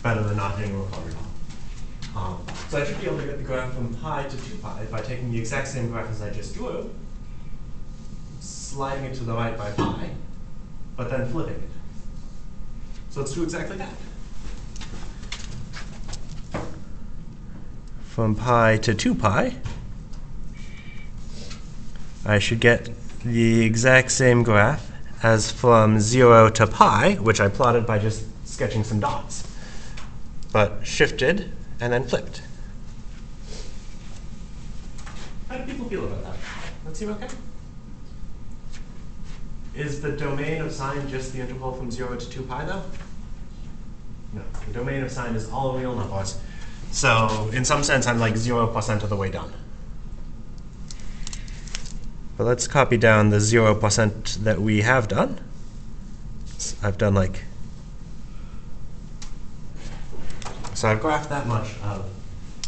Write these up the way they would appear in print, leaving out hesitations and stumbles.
better than not hitting record at all. So I should be able to get the graph from pi to 2 pi by taking the exact same graph as I just drew, sliding it to the right by pi, but then flipping it. So let's do exactly that. From pi to 2 pi, I should get the exact same graph as from 0 to pi, which I plotted by just sketching some dots, but shifted and then flipped. How do people feel about that? That seem okay? Is the domain of sine just the interval from 0 to 2 pi, though? No, the domain of sine is all real numbers. So in some sense, I'm like 0% of the way done. But let's copy down the 0% that we have done. I've done like, so I've graphed that much of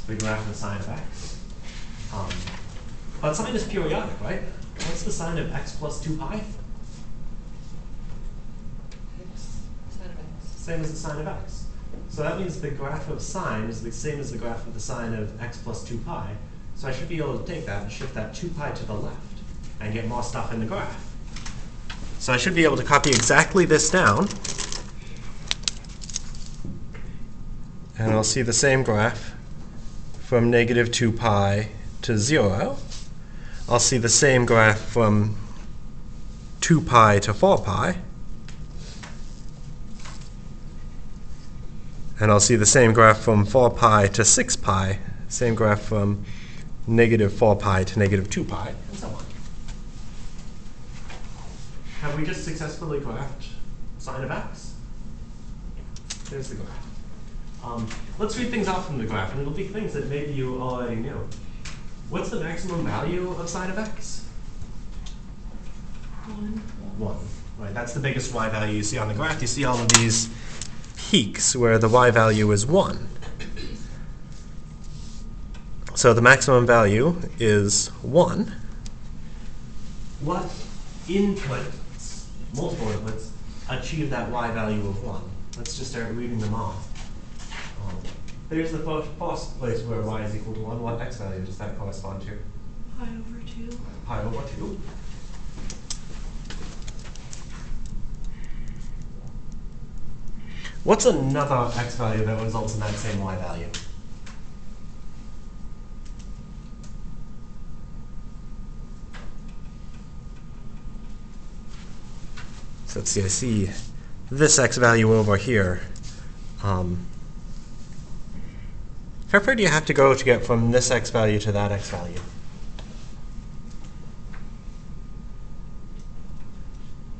the graph of sine of x. But sine is periodic, right? What's the sine of x plus 2 pi? Sine of x. Same as the sine of x. So that means the graph of sine is the same as the graph of the sine of x plus 2 pi. So I should be able to take that and shift that 2 pi to the left and get more stuff in the graph. So I should be able to copy exactly this down. And I'll see the same graph from negative 2 pi to 0. I'll see the same graph from 2 pi to 4 pi. And I'll see the same graph from 4 pi to 6 pi, same graph from negative 4 pi to negative 2 pi, and so on. Have we just successfully graphed sine of x? There's the graph. Let's read things out from the graph, and it'll be things that maybe you already knew. What's the maximum value of sine of x? 1. Right, that's the biggest y value you see on the graph. You see all of these peaks where the y value is 1. So the maximum value is 1. What inputs, multiple inputs, achieve that y value of 1? Let's just start reading them off. There's the first place where y is equal to 1. What x value does that correspond to? Pi over 2. Pi over 2. What's another x value that results in that same y value? So let's see, I see this x value over here. How far do you have to go to get from this x value to that x value?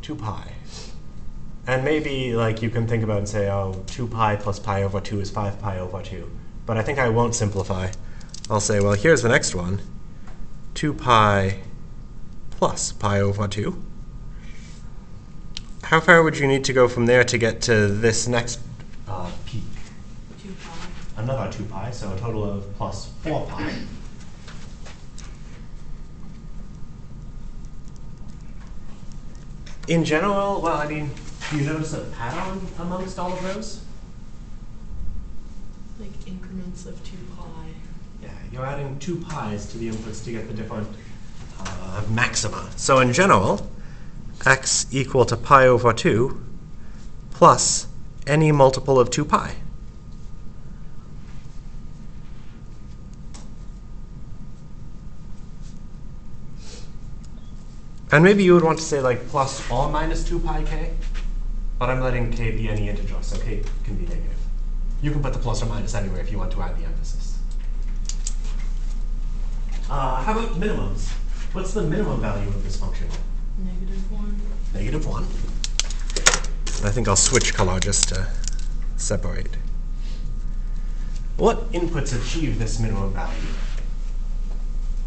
2 pi. And maybe like you can think about and say, oh, 2 pi plus pi over 2 is 5 pi over 2. But I think I won't simplify. I'll say, well, here's the next one. 2 pi plus pi over 2. How far would you need to go from there to get to this next peak? 2 pi. Another 2 pi, so a total of plus 4 pi. In general, well, I mean, do you notice a pattern amongst all of those? Like increments of 2 pi. Yeah, you're adding 2 pi's to the inputs to get the different maxima. So in general, x equal to pi over 2 plus any multiple of 2 pi. And maybe you would want to say like plus or minus 2 pi k, but I'm letting k be any integer, so k can be negative. You can put the plus or minus anywhere if you want to add the emphasis. How about minimums? What's the minimum value of this function? -1. -1. And I think I'll switch color just to separate. What inputs achieve this minimum value?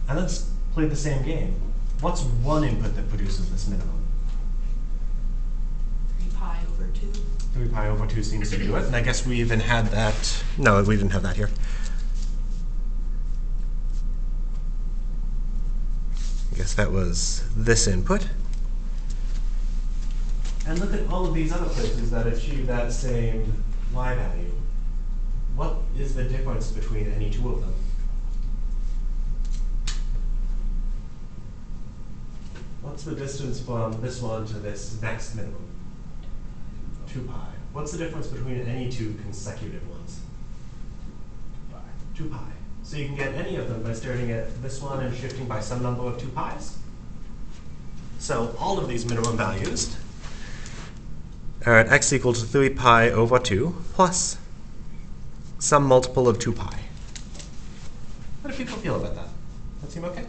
And let's play the same game. What's one input that produces this minimum? 3 pi over 2. 3 pi over 2 seems to do it. And I guess we even had that. No, we didn't have that here. I guess that was this input. And look at all of these other places that achieve that same y value. what is the difference between any two of them? What's the distance from this one to this next minimum? 2 pi. What's the difference between any two consecutive ones? 2 pi. So you can get any of them by starting at this one and shifting by some number of 2 pi's. So all of these minimum values are at x equal to 3 pi over 2 plus some multiple of 2 pi. How do people feel about that? That seem okay?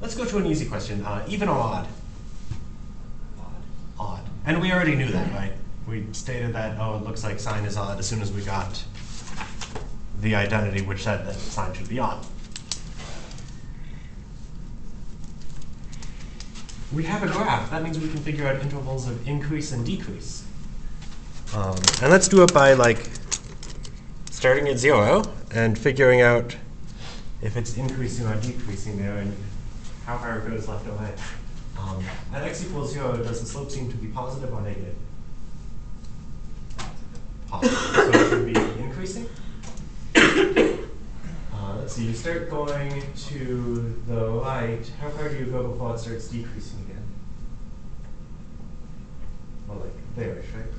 Let's go to an easy question. Even or odd? Odd. And we already knew that, right? We stated that, oh, it looks like sign is odd as soon as we got the identity which said that sign should be odd. We have a graph. That means we can figure out intervals of increase and decrease. And let's do it by like starting at 0 and figuring out if it's increasing or decreasing there and how far it goes left or right. At x equals 0, does the slope seem to be positive or negative? Positive. So it should be increasing. Let's see, you start going to the right. How far do you go before it starts decreasing again? Well, like there-ish, right?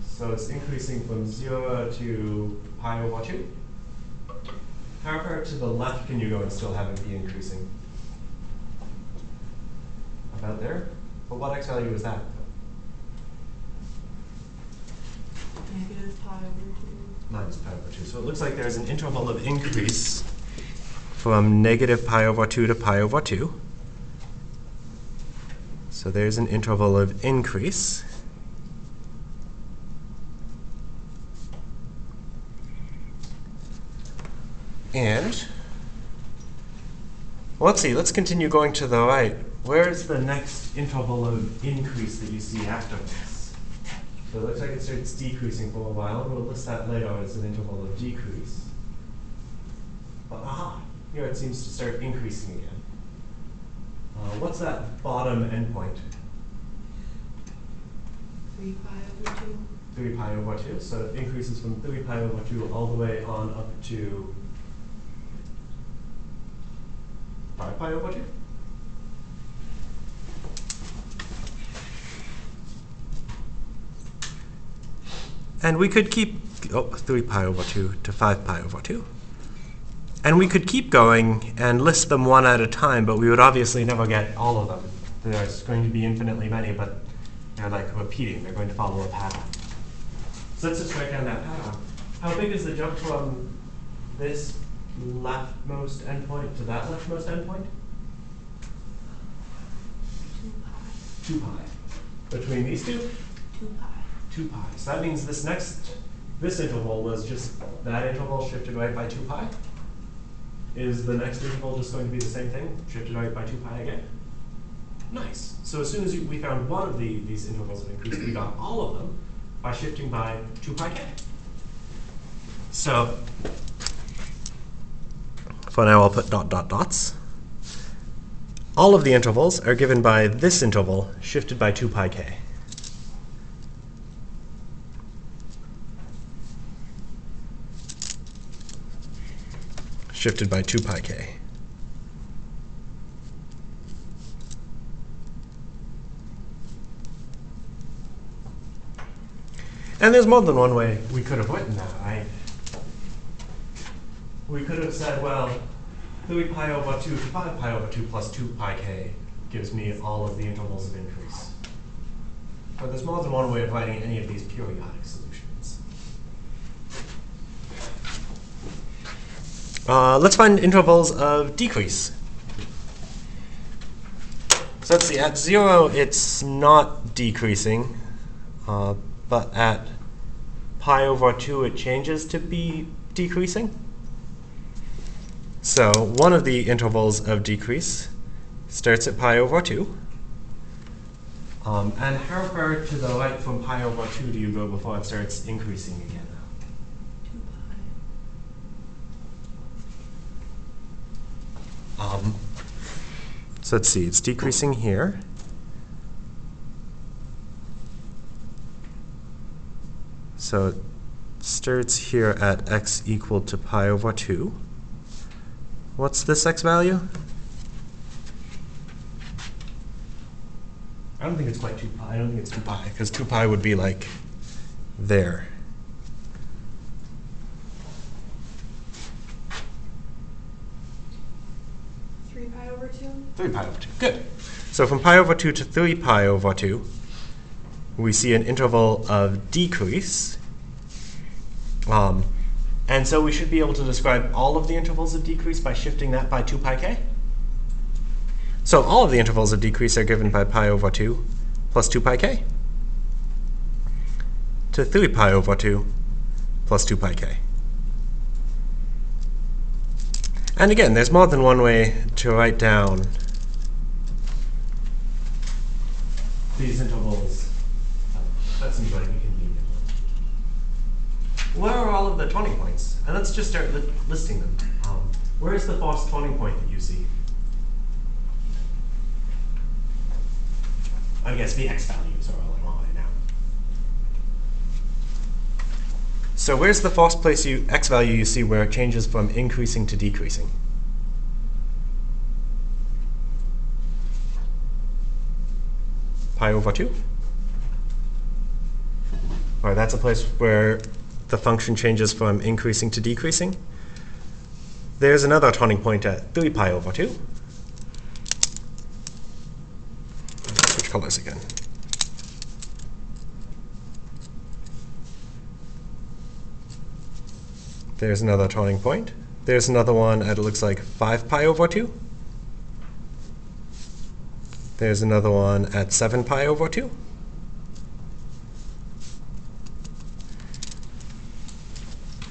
So it's increasing from 0 to pi over 2. How far to the left can you go and still have it be increasing? About there? But what x value is that? Negative pi over 2. Minus pi over 2. So it looks like there's an interval of increase from negative pi over 2 to pi over 2. So there's an interval of increase. And let's see, let's continue going to the right. Where's the next interval of increase that you see after this? So it looks like it starts decreasing for a while. We'll list that later as an interval of decrease. But aha, here it seems to start increasing again. What's that bottom endpoint? 3 pi over 2. 3 pi over 2. So it increases from 3 pi over 2 all the way on up to 5 pi over 2. And we could keep, 3 pi over 2 to 5 pi over 2. And we could keep going and list them one at a time, but we would obviously never get all of them. There's going to be infinitely many, but they're like repeating. They're going to follow a pattern. So let's just write down that pattern. How big is the jump from this leftmost endpoint to that leftmost endpoint? 2 pi. 2 pi. Between these two? 2 pi. 2 pi. So that means this interval was just that interval shifted right by 2 pi. Is the next interval just going to be the same thing, shifted right by 2 pi again? Nice. So as soon as we found one of these intervals of increase, we got all of them by shifting by 2 pi k. So for now, I'll put dot dot dots. All of the intervals are given by this interval shifted by 2 pi k. Shifted by 2 pi k. And there's more than one way we could have written that, right? We could have said, well, 3 pi over 2 to 5 pi over 2 plus 2 pi k gives me all of the intervals of increase. But there's more than one way of writing any of these periodic solutions. Let's find intervals of decrease. So let's see, at 0 it's not decreasing, but at pi over 2 it changes to be decreasing. So one of the intervals of decrease starts at pi over 2. And how far to the right from pi over 2 do you go before it starts increasing again? 2 pi. So let's see, it's decreasing here. So it starts here at x equal to pi over 2. What's this x value? I don't think it's quite 2 pi. I don't think it's 2 pi, because 2 pi would be like there. Three pi over 2? 3 pi over 2. Good. So from pi over 2 to 3 pi over 2, we see an interval of decrease. And so we should be able to describe all of the intervals of decrease by shifting that by 2 pi k. So all of the intervals of decrease are given by pi over 2 plus 2 pi k to 3 pi over 2 plus 2 pi k. And again, there's more than one way to write down these intervals. That seems like a convenient one. Where are all of the turning points? And let's just start listing them. Where is the first turning point that you see? I guess the x values are all I want right now. So where's the first place x value you see where it changes from increasing to decreasing? Pi over 2? All right, that's a place where the function changes from increasing to decreasing. There's another turning point at 3 pi over 2. Switch colors again. There's another turning point. There's another one at, it looks like, 5 pi over 2. There's another one at 7 pi over 2.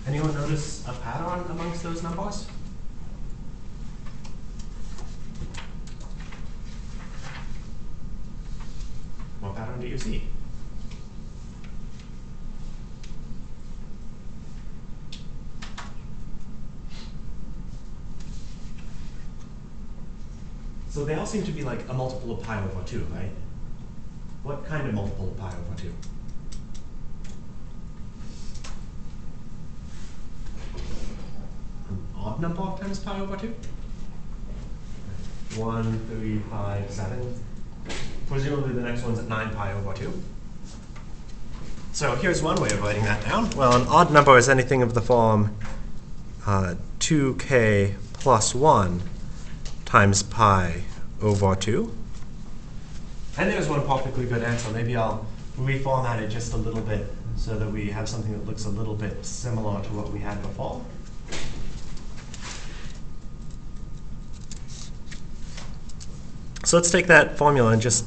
Anyone notice a pattern amongst those numbers? What pattern do you see? So they all seem to be like a multiple of pi over 2, right? What kind of multiple of pi over 2? An odd number of times pi over 2? 1, 3, 5, 7. Presumably the next one's at 9 pi over 2. So here's one way of writing that down. Well, an odd number is anything of the form 2k plus 1 times pi over 2. And there's one perfectly good answer. Maybe I'll reformat it just a little bit so that we have something that looks a little bit similar to what we had before. So let's take that formula and just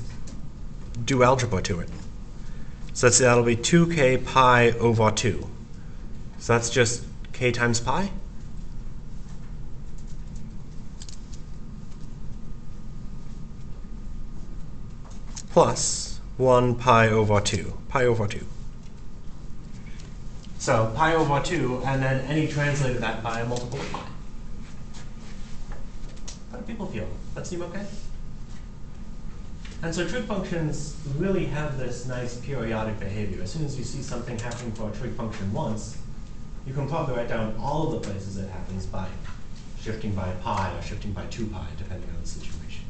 do algebra to it. So that'll be 2k pi over 2. So that's just k times pi. Plus 1 pi over 2. Pi over 2. So pi over 2, and then any translate of that by a multiple of pi. How do people feel? That seem okay? And so trig functions really have this nice periodic behavior. As soon as you see something happening for a trig function once, you can probably write down all of the places it happens by shifting by pi or shifting by 2 pi, depending on the situation.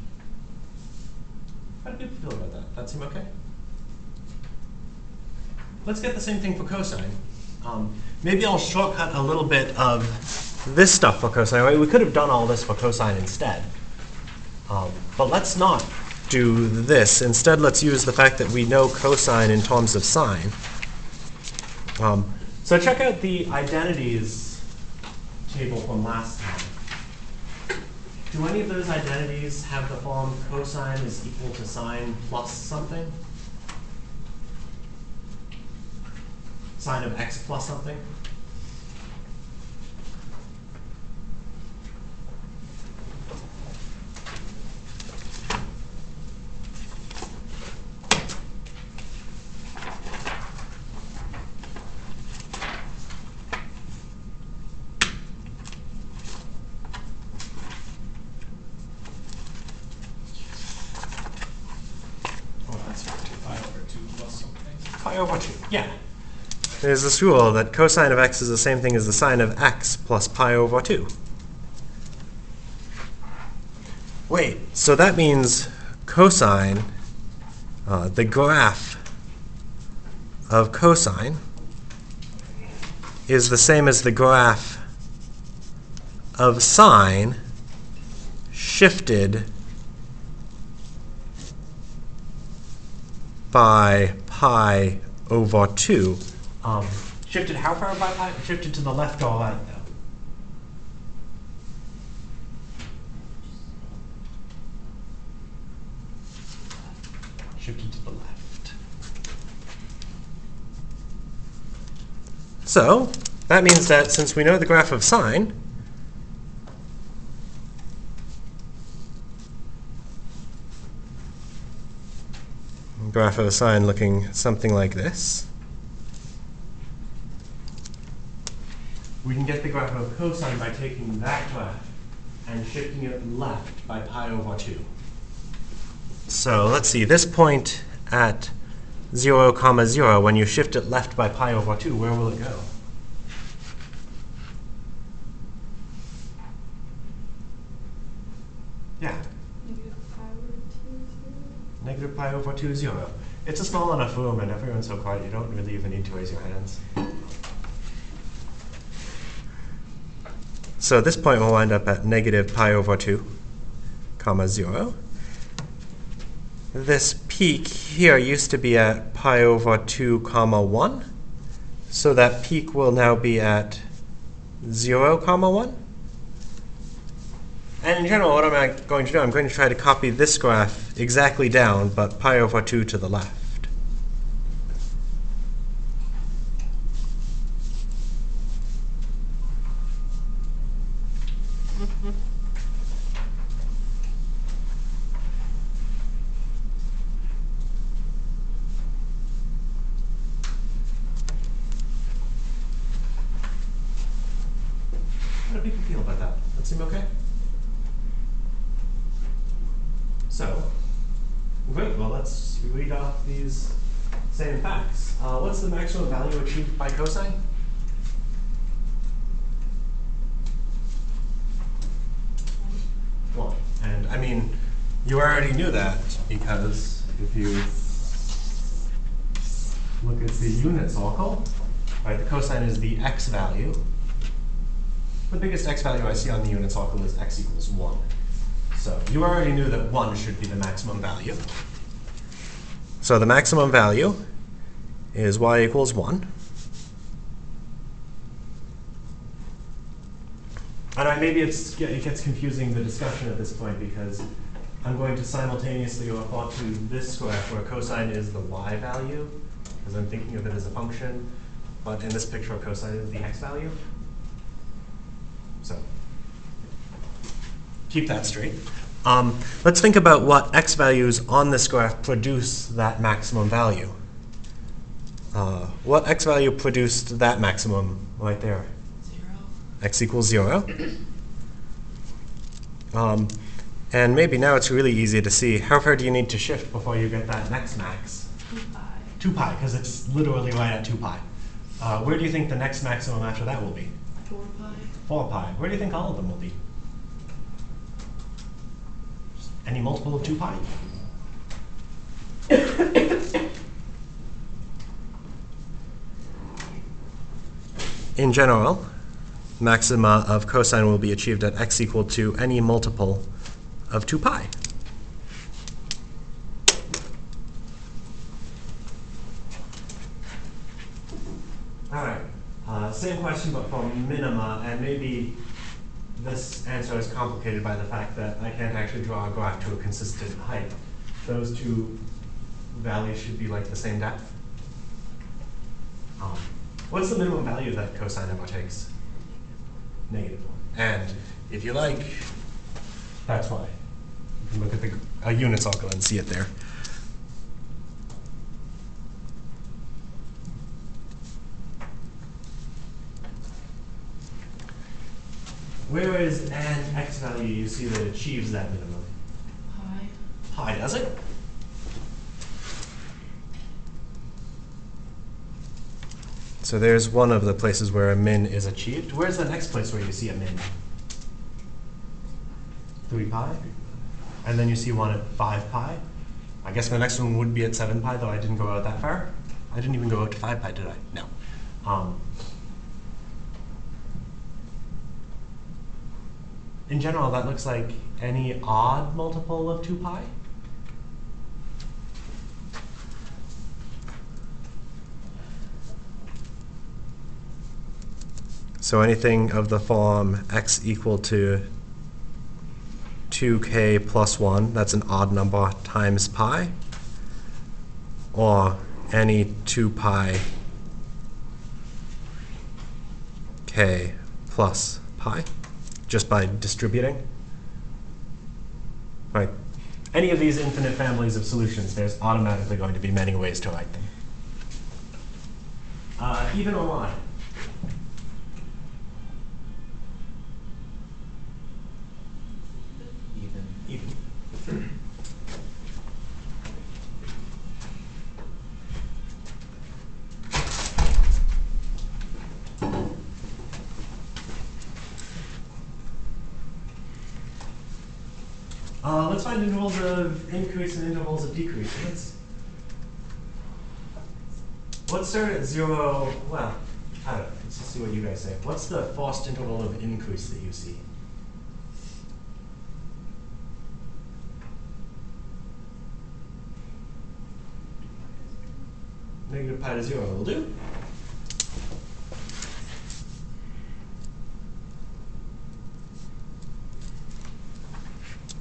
How do people feel about that? That seem okay? Let's get the same thing for cosine. Maybe I'll shortcut a little bit of this stuff for cosine. Right? We could have done all this for cosine instead. But let's not do this. Instead, let's use the fact that we know cosine in terms of sine. So check out the identities table from last time. Do any of those identities have the form cosine is equal to sine plus something? Sine of x plus something? Pi over 2, yeah. there's this rule that cosine of x is the same thing as the sine of x plus pi over 2. Wait, so that means cosine, the graph of cosine is the same as the graph of sine shifted by pi over 2. Shifted how far by pi? Shifted to the left or right, though? Shifted to the left. So that means that since we know the graph of sine, graph of a sine looking something like this, we can get the graph of cosine by taking that graph and shifting it left by pi over 2. So let's see, this point at 0, 0, when you shift it left by pi over 2, where will it go? Yeah. Negative pi over 2, 0. It's a small enough room and everyone's so quiet you don't really even need to raise your hands. So this point will wind up at negative pi over 2, 0. This peak here used to be at pi over 2, 1. So that peak will now be at 0, 1. And in general, what am I going to do? I'm going to try to copy this graph exactly down, but pi over 2 to the left. How do people feel about that? That seem okay? So, great. Well, let's read off these same facts. What's the maximum value achieved by cosine? One. And I mean, you already knew that because if you look at the unit circle, right, the cosine is the x value. The biggest x value I see on the unit circle is x equals 1. So you already knew that 1 should be the maximum value. So the maximum value is y equals 1. And maybe it gets confusing, the discussion at this point, because I'm going to simultaneously refer to this graph where cosine is the y value, because I'm thinking of it as a function, but in this picture cosine is the x value. So keep that straight. Let's think about what x values on this graph produce that maximum value. What x value produced that maximum right there? 0. X equals 0. And maybe now it's really easy to see how far do you need to shift before you get that next max? 2 pi. 2 pi, because it's literally right at 2 pi. Where do you think the next maximum after that will be? 4 pi. 4 pi. Where do you think all of them will be? Any multiple of 2 pi? In general, maxima of cosine will be achieved at x equal to any multiple of 2 pi. All right. Same question, but for minima, and maybe this answer is complicated by the fact that I can't actually draw a graph to a consistent height. Those two values should be like the same depth. What's the minimum value that cosine ever takes? -1. And if you like, that's why. You can look at a unit circle and see it there. Where is an x value you see that achieves that minimum? Pi. Pi, does it? So there's one of the places where a min is achieved. Where's the next place where you see a min? 3 pi? And then you see one at 5 pi? I guess the next one would be at 7 pi, though I didn't go out that far. I didn't even go out to 5 pi, did I? No. In general, that looks like any odd multiple of 2 pi. So anything of the form x equal to 2k plus 1, that's an odd number, times pi, or any 2 pi k plus pi, just by distributing. Right. Any of these infinite families of solutions, there's automatically going to be many ways to write them. Even or odd? Even. Let's find intervals of increase and intervals of decrease. Let's start at 0. Well, I don't know. Let's just see what you guys say. What's the first interval of increase that you see? Negative pi to 0 will do.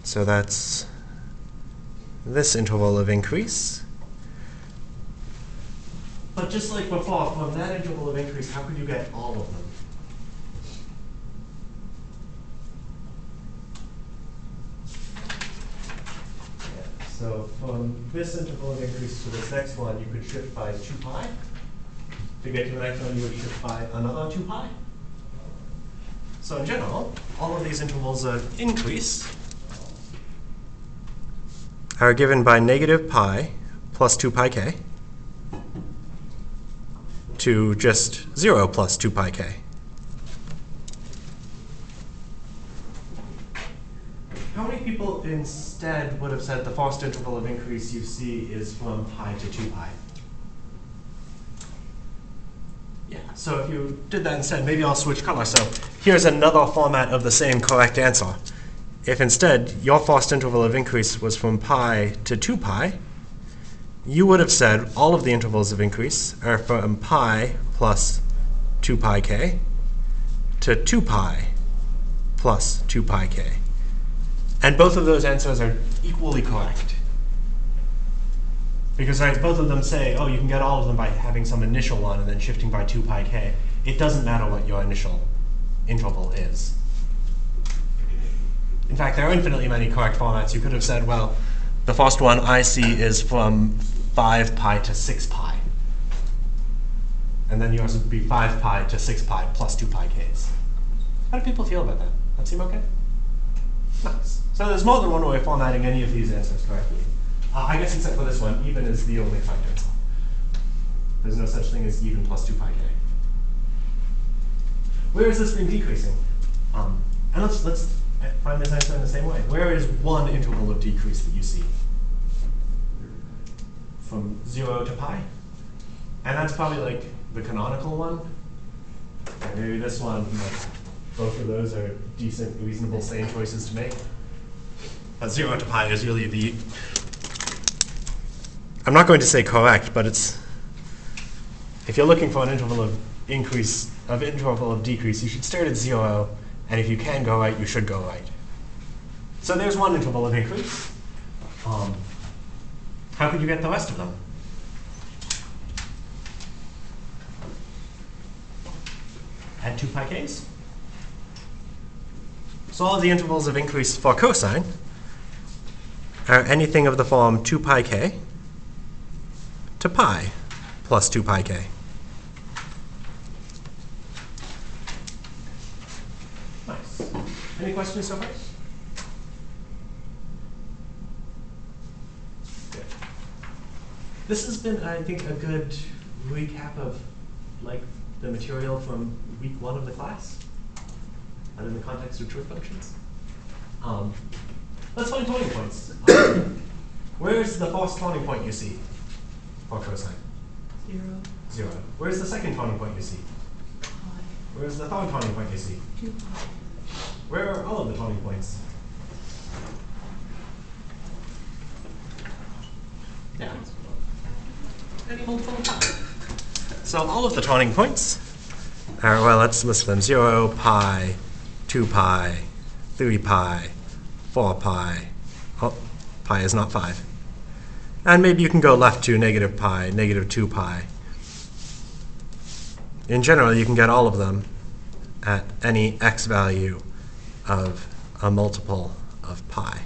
So that's this interval of increase. But just like before, from that interval of increase, how could you get all of them? Yeah. So from this interval of increase to this next one, you could shift by 2 pi. To get to the next one, you would shift by another 2 pi. So in general, all of these intervals of increase are given by negative pi plus 2 pi k to just 0 plus 2 pi k. How many people instead would have said the first interval of increase you see is from pi to 2 pi? Yeah, so if you did that instead, maybe I'll switch color. So here's another format of the same correct answer. If instead your first interval of increase was from pi to 2 pi, you would have said all of the intervals of increase are from pi plus 2 pi k to 2 pi plus 2 pi k. And both of those answers are equally correct. Because both of them say, oh, you can get all of them by having some initial one and then shifting by 2 pi k. It doesn't matter what your initial interval is. In fact, there are infinitely many correct formats. You could have said, well, the first one I see is from 5 pi to 6 pi. And then yours would be 5 pi to 6 pi plus 2 pi k's. How do people feel about that? That seem okay? Nice. So there's more than one way of formatting any of these answers correctly. I guess except for this one, even is the only correct answer. There's no such thing as even plus 2 pi k. Where has this been decreasing? And let's find this answer in the same way. Where is one interval of decrease that you see? From 0 to pi? And that's probably like the canonical one. And maybe this one, like, both of those are decent, reasonable, sane choices to make. But 0 to pi is really the, I'm not going to say correct, but it's, if you're looking for an interval of increase, interval of decrease, you should start at 0, and if you can go right, you should go right. So there's one interval of increase. How could you get the rest of them? Add 2 pi k's. So all of the intervals of increase for cosine are anything of the form 2 pi k to pi plus 2 pi k. Nice. Any questions so far? Good. This has been, I think, a good recap of like the material from week 1 of the class, and in the context of trig functions. Let's find turning points. Where's the first turning point you see for cosine? 0. 0. Where's the second turning point you see? Pi. Where's the third turning point you see? 2 pi. Where are all of the turning points? Yeah. Any multiple of pi. So all of the turning points are, well, let's list them. 0, pi, 2 pi, 3 pi, 4 pi. Oh, pi is not 5. And maybe you can go left to negative pi, negative 2 pi. In general, you can get all of them at any x value of a multiple of pi.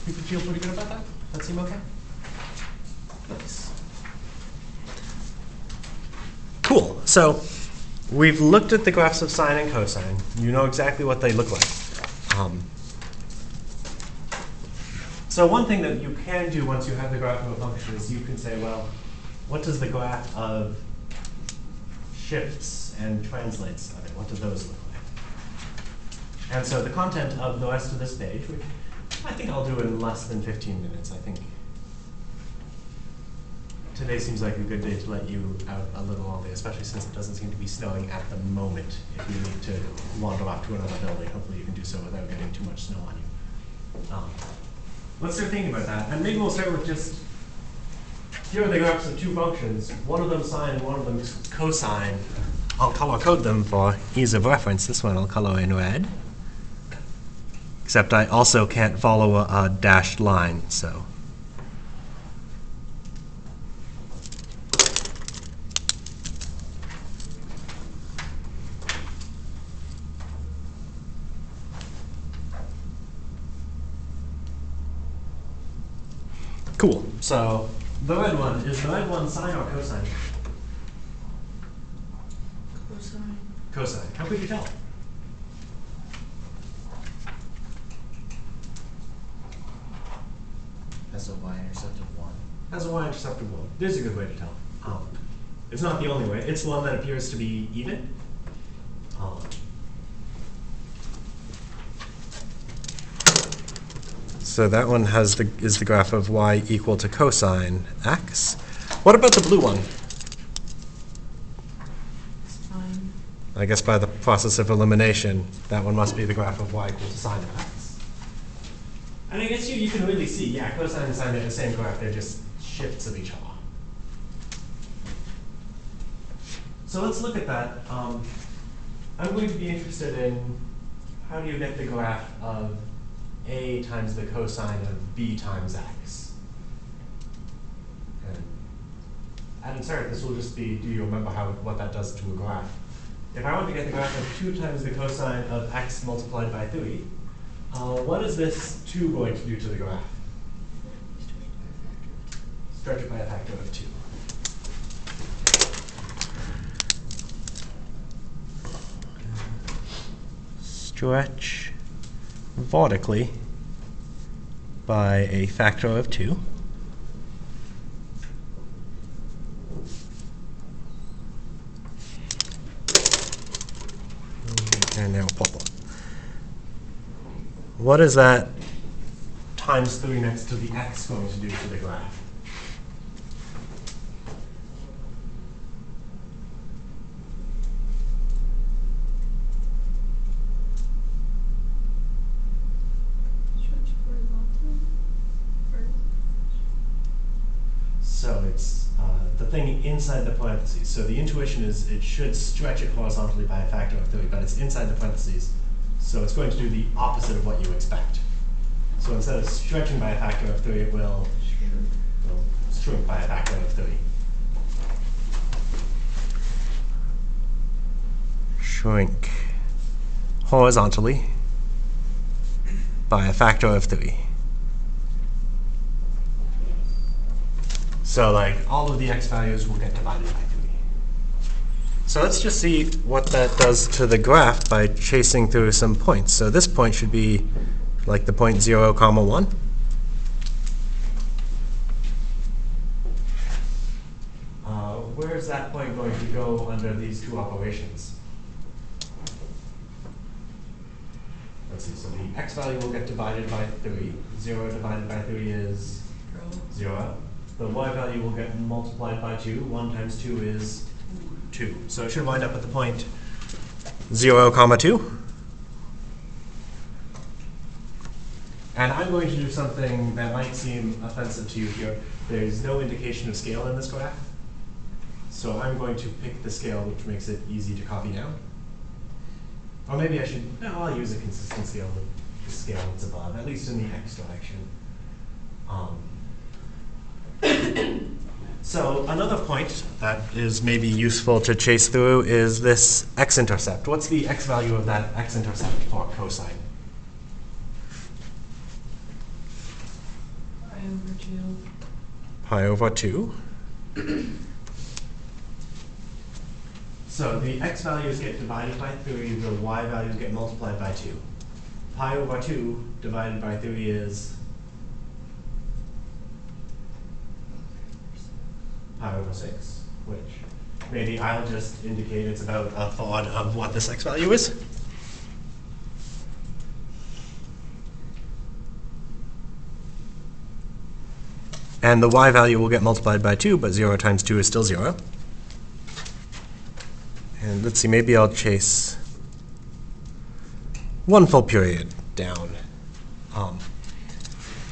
You feel pretty good about that? That seem okay? Nice. Cool. So we've looked at the graphs of sine and cosine. You know exactly what they look like. So one thing that you can do once you have the graph of a function is you can say, well, what does the graph of shifts and translates of it, what do those look like? And so the content of the rest of this page, which I think I'll do in less than 15 minutes. I think today seems like a good day to let you out a little early, especially since it doesn't seem to be snowing at the moment. If you need to wander off to another building, hopefully you can do so without getting too much snow on you. Let's start thinking about that. And maybe we'll start with just, here are the graphs of two functions, one of them sine and one of them cosine. I'll color code them for ease of reference. This one I'll color in red. Except I also can't follow a dashed line, so. Cool. So the red one, is the red one sine or cosine? Cosine. Cosine. How could you tell? Has a y-intercept of 1. Has a y-intercept of 1. There's a good way to tell. It's not the only way. It's one that appears to be even. So that one is the graph of y equal to cosine x. What about the blue one? Sine. I guess by the process of elimination, that one must be the graph of y equal to sine of x. And I guess you can really see, yeah, cosine and sine are the same graph, they're just shifts of each other. So let's look at that. I'm going to be interested in how do you get the graph of a times the cosine of b times x. And at insert, this will just be, do you remember what that does to a graph? If I want to get the graph of 2 times the cosine of x multiplied by 3, what is this 2 going to do to the graph? Stretch it by a factor of 2. Stretch vertically by a factor of 2. And now purple. What is that times 3 next to the x going to do to the graph? Stretch horizontal. So it's the thing inside the parentheses. So the intuition is it should stretch it horizontally by a factor of 3, but it's inside the parentheses. So it's going to do the opposite of what you expect. So instead of stretching by a factor of 3, it will shrink by a factor of 3. Shrink horizontally by a factor of 3. So like all of the x values will get divided by 3. So let's just see what that does to the graph by chasing through some points. So this point should be like the point 0, 1. where's that point going to go under these two operations? Let's see, so the x value will get divided by 3. 0 divided by 3 is 0. The y value will get multiplied by 2. 1 times 2 is 2. So it should wind up at the point 0, comma 2. And I'm going to do something that might seem offensive to you here. There's no indication of scale in this graph. So I'm going to pick the scale, which makes it easy to copy down. Or maybe I should, no, I'll use a consistent scale, the scale that's above, at least in the x direction. So another point that is maybe useful to chase through is this x-intercept. What's the x value of that x-intercept for cosine? Pi over 2. Pi over 2. So the x values get divided by 3, the y values get multiplied by 2. Pi over 2 divided by 3 is pi over 6, which maybe I'll just indicate it's about a third of what this x value is. And the y value will get multiplied by 2, but 0 times 2 is still 0. And let's see, maybe I'll chase one full period down.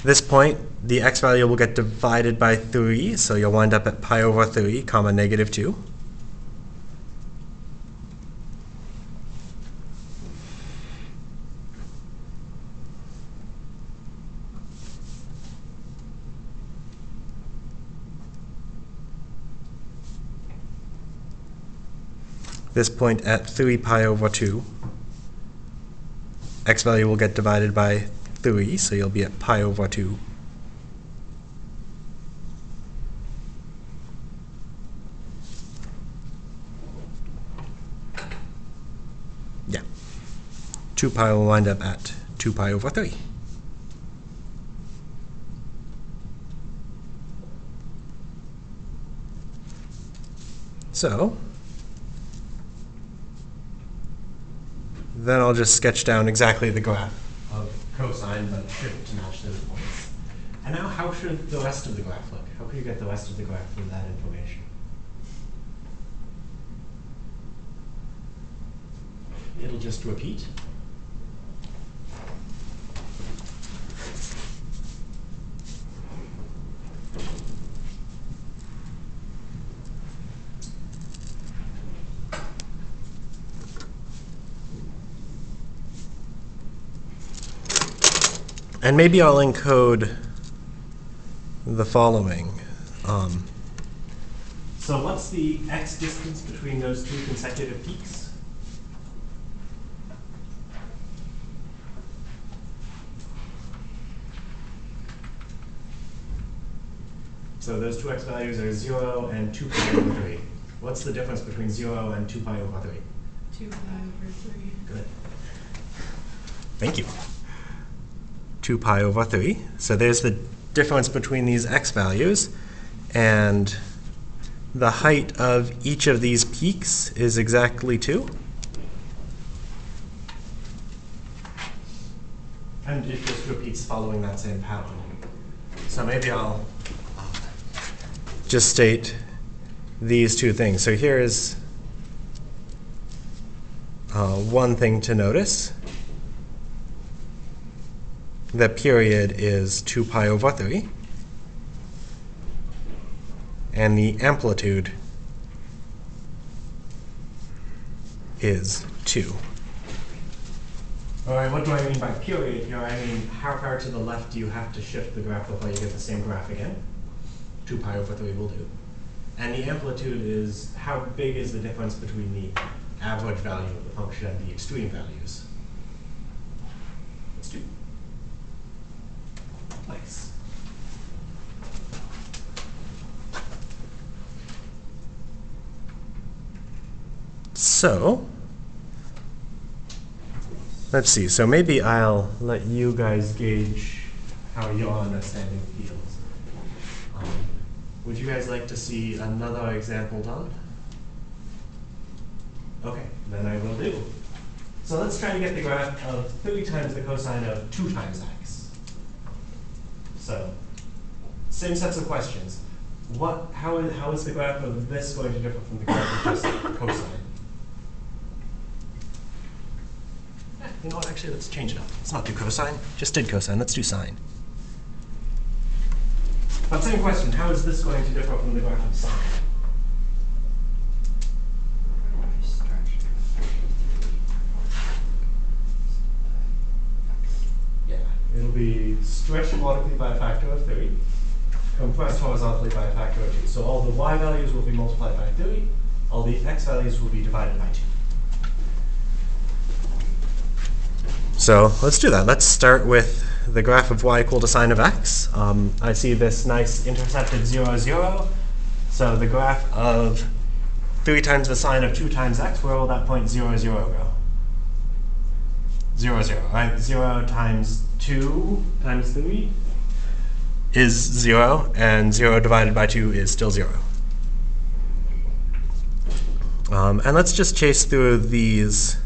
This point, the x value will get divided by 3, so you'll wind up at pi over 3, comma negative 2. This point at 3 pi over 2, x value will get divided by 3, so you'll be at pi over 2. Yeah. 2 pi will wind up at 2 pi over 3. So then I'll just sketch down exactly the graph of cosine, but shift to match those points. And now how should the rest of the graph look? How can you get the rest of the graph from that information? It'll just repeat. And maybe I'll encode the following. So what's the x distance between those two consecutive peaks? So those two x values are 0 and 2 pi over 3. What's the difference between 0 and 2 pi over 3? 2 pi over 3. Good. Thank you. 2 pi over 3. So there's the difference between these x values, and the height of each of these peaks is exactly 2. And it just repeats following that same pattern. So maybe I'll just state these two things. So here is one thing to notice. The period is 2 pi over 3, and the amplitude is 2. All right, what do I mean by period here? I mean, how far to the left do you have to shift the graph before you get the same graph again? 2 pi over 3 will do. And the amplitude is how big is the difference between the average value of the function and the extreme values? It's 2. Nice. So, let's see. So maybe I'll let you guys gauge how your understanding feels. Would you guys like to see another example done? Okay, then I will do. So let's try to get the graph of 3 times the cosine of 2 times x. So, same sets of questions. How is the graph of this going to differ from the graph of just cosine? You know what, actually, let's change it up. Let's not do cosine, just did cosine, let's do sine. But same question, how is this going to differ from the graph of sine? Yeah, it'll be stretched vertically by a factor of 3, compressed horizontally by a factor of 2. So all the y values will be multiplied by 3, all the x values will be divided by 2. So let's do that. Let's start with the graph of y equal to sine of x. I see this nice intercepted 0, 0. So the graph of 3 times the sine of 2 times x, where will that point 0, 0 go? 0, 0, right? 0 times 2 times 3 is 0, and 0 divided by 2 is still 0. And let's just chase through these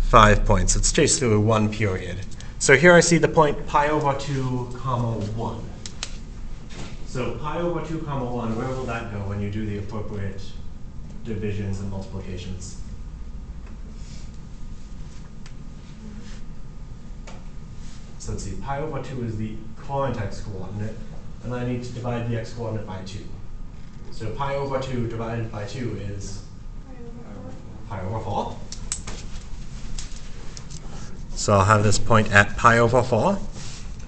5 points. Let's chase through one period. So here I see the point pi over 2 comma 1. So pi over 2 comma 1, where will that go when you do the appropriate divisions and multiplications? So let's see, pi over 2 is the current x coordinate, and I need to divide the x coordinate by 2. So pi over 2 divided by 2 is pi over 4. So I'll have this point at pi over 4.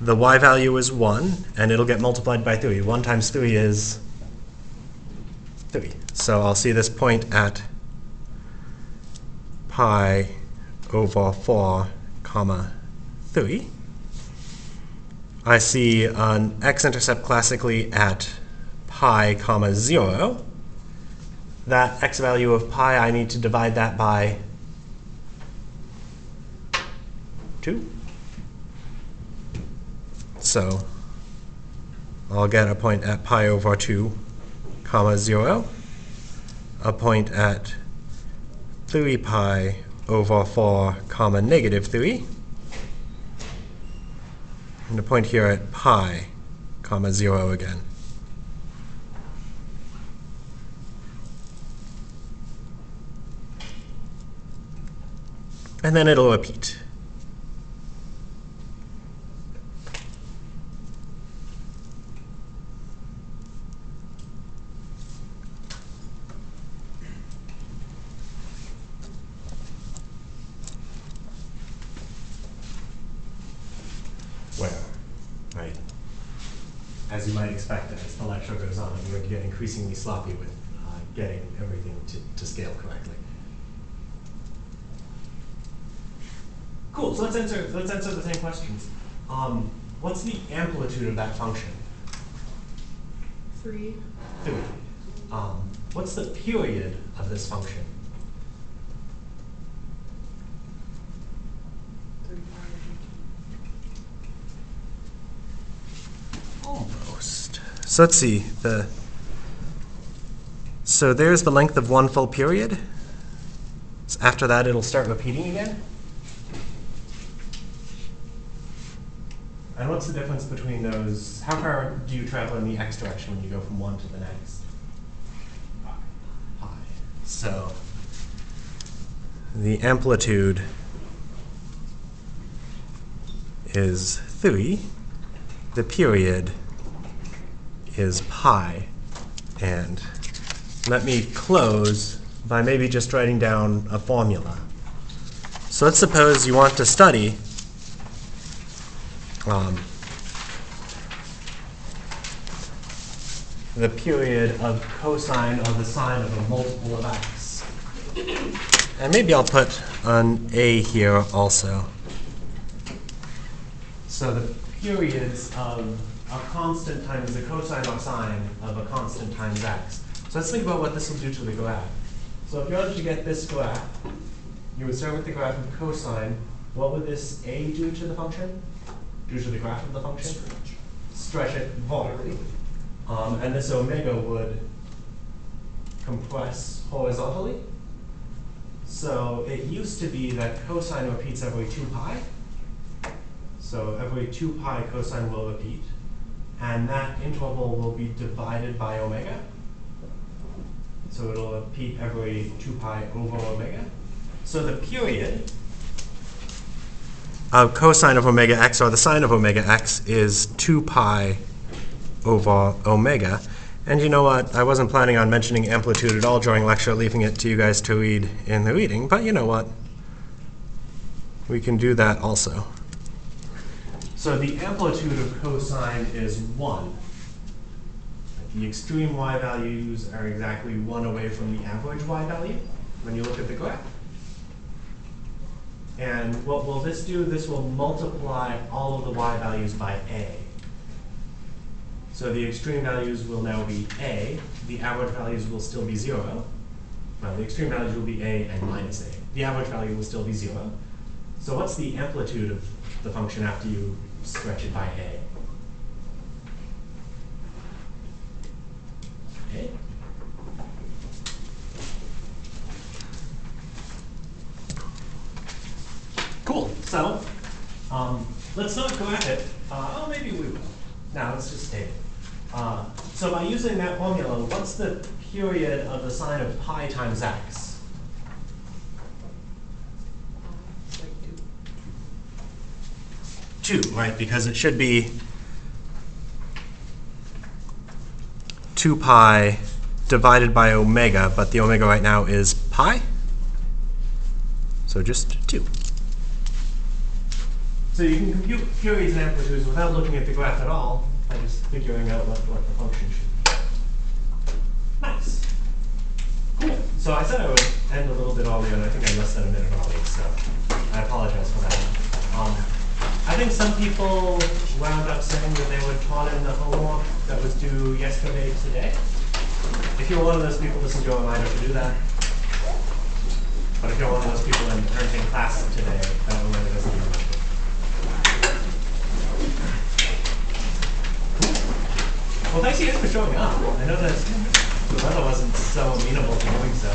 The y value is 1, and it'll get multiplied by 3. 1 times 3 is 3. So I'll see this point at pi over 4 comma 3. I see an x-intercept classically at pi comma 0. That x value of pi, I need to divide that by 2. So I'll get a point at pi over 2 comma 0, a point at 3 pi over 4 comma negative 3, and a point here at pi comma 0 again. And then it'll repeat. Where, right? As you might expect, as the lecture goes on, you're going to get increasingly sloppy with getting everything to scale correctly. Cool. So let's answer the same questions. What's the amplitude of that function? 3. 3. What's the period of this function? 35. Almost. So let's see. So there's the length of one full period. So after that, it'll start repeating again. And what's the difference between those? How far do you travel in the x direction when you go from one to the next? Pi. So the amplitude is 3. The period is pi. And let me close by maybe just writing down a formula. So let's suppose you want to study the period of cosine or the sine of a multiple of x. And maybe I'll put an a here also. So the periods of a constant times the cosine or sine of a constant times x. So let's think about what this will do to the graph. So if you wanted to get this graph, you would start with the graph of cosine. What would this a do to the function? Do to the graph of the function? Stretch it vertically. And this omega would compress horizontally. So it used to be that cosine repeats every 2 pi. So every 2 pi cosine will repeat. And that interval will be divided by omega. So it'll repeat every 2 pi over omega. So the period of cosine of omega x, or the sine of omega x, is 2 pi over omega. And you know what? I wasn't planning on mentioning amplitude at all during lecture, leaving it to you guys to read in the reading. But you know what? We can do that also. So the amplitude of cosine is 1. The extreme y values are exactly 1 away from the average y value when you look at the graph. And what will this do? This will multiply all of the y values by a. So the extreme values will now be a. The average values will still be 0. Well, the extreme values will be a and minus a. The average value will still be 0. So what's the amplitude of the function after you stretch it by a? A? Cool. So let's not graph it. Oh, maybe we will. Now let's just state it. So by using that formula, what's the period of the sine of pi times x? Like 2, right? Because it should be 2 pi divided by omega, but the omega right now is pi. So just 2. So you can compute periods and amplitudes without looking at the graph at all by just figuring out what the function should be. Nice. Cool. So I said I would end a little bit earlier, and I think I'm less than a minute early, so I apologize for that. I think some people wound up saying that they would turn in the homework that was due yesterday today. If you're one of those people, this is your reminder to do that. But if you're one of those people and aren't in class today, that reminder doesn't do much. Well, thanks you guys for showing up. I know that the weather wasn't so amenable to doing so.